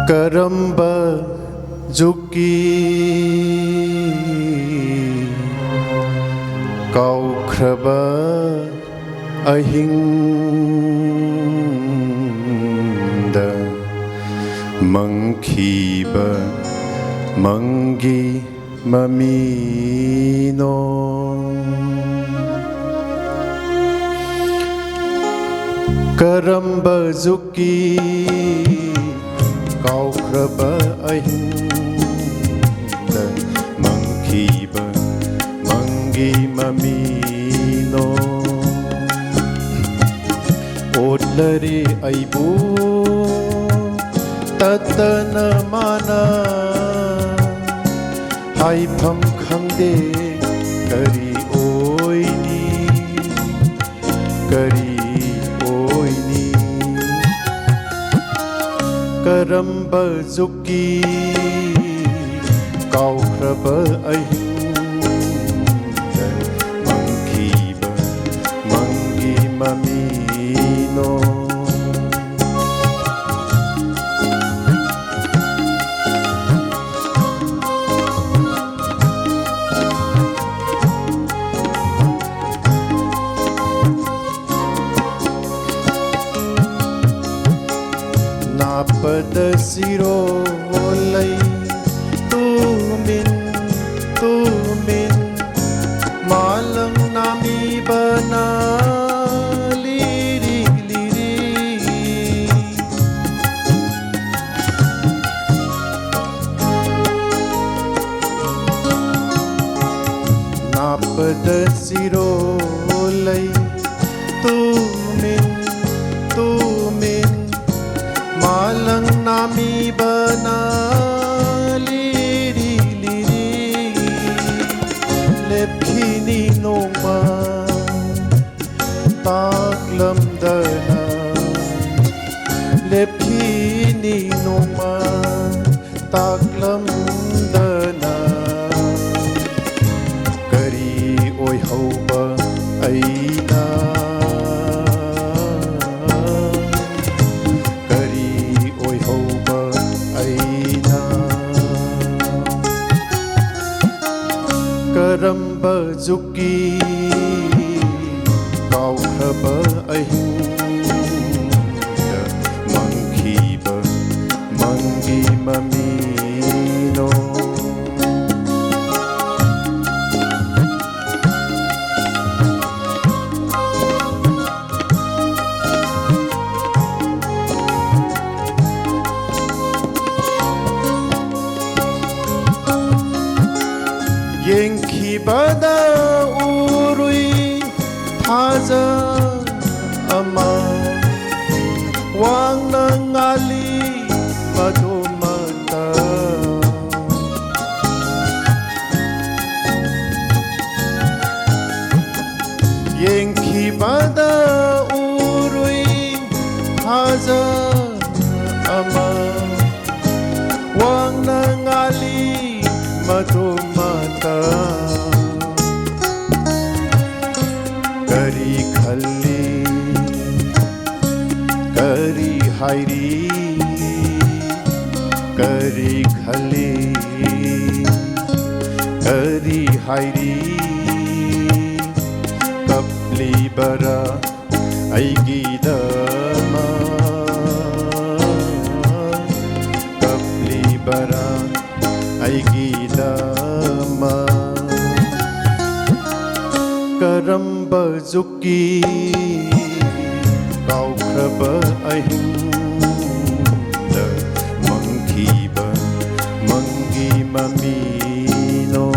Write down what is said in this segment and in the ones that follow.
Karamba Juki Kaukraba Ahinda Mangkiba Mangi Mamino Karamba Juki Kaukraba Ahinda Mangkiba Mangi Mamino Odlari Aibu Tatana Mana Haifam Khangde Kari Oini Kari Oini Karamba Juki Kaukraba Ahinda Mangkiba Mangi Mamino Napada siro olay tumin malang nami bana liri Napada siro olay tumin Malang nami bana liri Lepkini noma Taklam dana Lepkini noma Taklam dana Kari oy hauba aina Karamba Juki Kaukraba Ahinda Mangkiba Mangi Mamino Yenkibada urui thaja ama wang nangali madumata Yenkibada urui thaja ama wang nangali madumata Kari khalli Kari hairi Kari khalli Kari hairi Kapli bara aigi dama Kapli bara aigi dama Karamba Juki Kaukraba Ahinda Mangkiba Mangi Mamino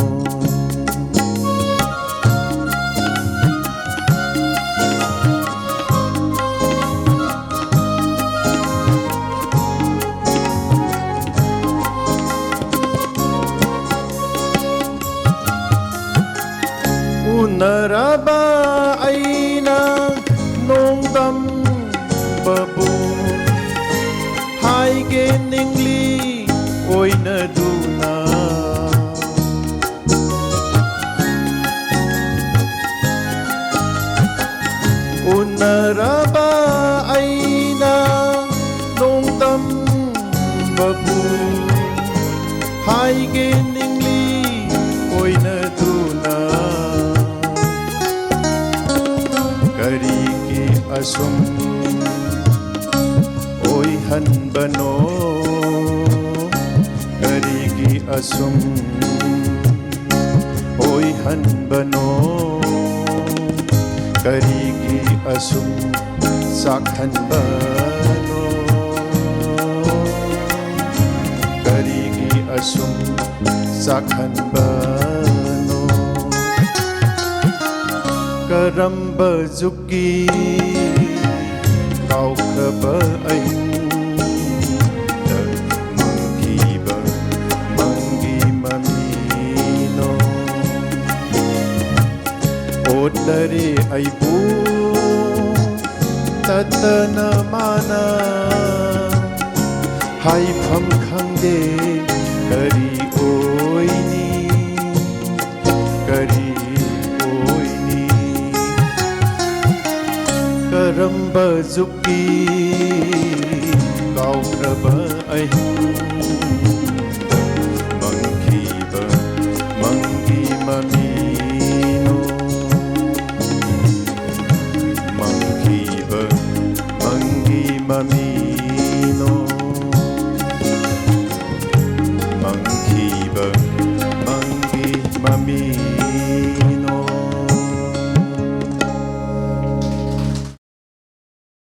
Unaraba aina nongdam babu Haige ningli oina duna Unaraba ꯑꯁꯨꯝ ꯑꯣꯏꯍꯟꯕꯅꯣ ꯀꯔꯤꯒꯤ ꯑꯁꯨꯝ ꯑꯣꯏꯍꯟꯕꯅꯣ ꯀꯔꯤꯒꯤ ꯑꯁꯨꯝ ꯆꯥꯛꯍꯟꯕꯅꯣ ꯀꯔꯤꯒꯤ ꯑꯁꯨꯝ ꯆꯥꯛꯍꯟꯕꯅꯣ ꯀꯔꯝꯕ ꯖꯨꯛꯀꯤ ꯀꯥꯎꯈ꯭ꯔꯕ ꯑꯍꯤꯡꯗ ꯃꯪꯈꯤꯕ ꯃꯪꯒꯤ ꯃꯃꯤꯅꯣ ꯑꯣꯠꯂꯔꯦ ꯑꯩꯕꯨ ꯇꯠꯇꯅ ꯃꯥꯅ ꯍꯥꯏꯐꯝ ꯈꯪꯗꯦ ꯀꯔꯤ ꯑꯣꯏꯅꯤ ꯀꯔꯤ ꯑꯣꯏꯅꯤ ꯀꯔꯝꯕ ꯖꯨꯛꯀꯤ ꯀꯥꯎꯈ꯭ꯔꯕ ꯑꯍꯤꯡ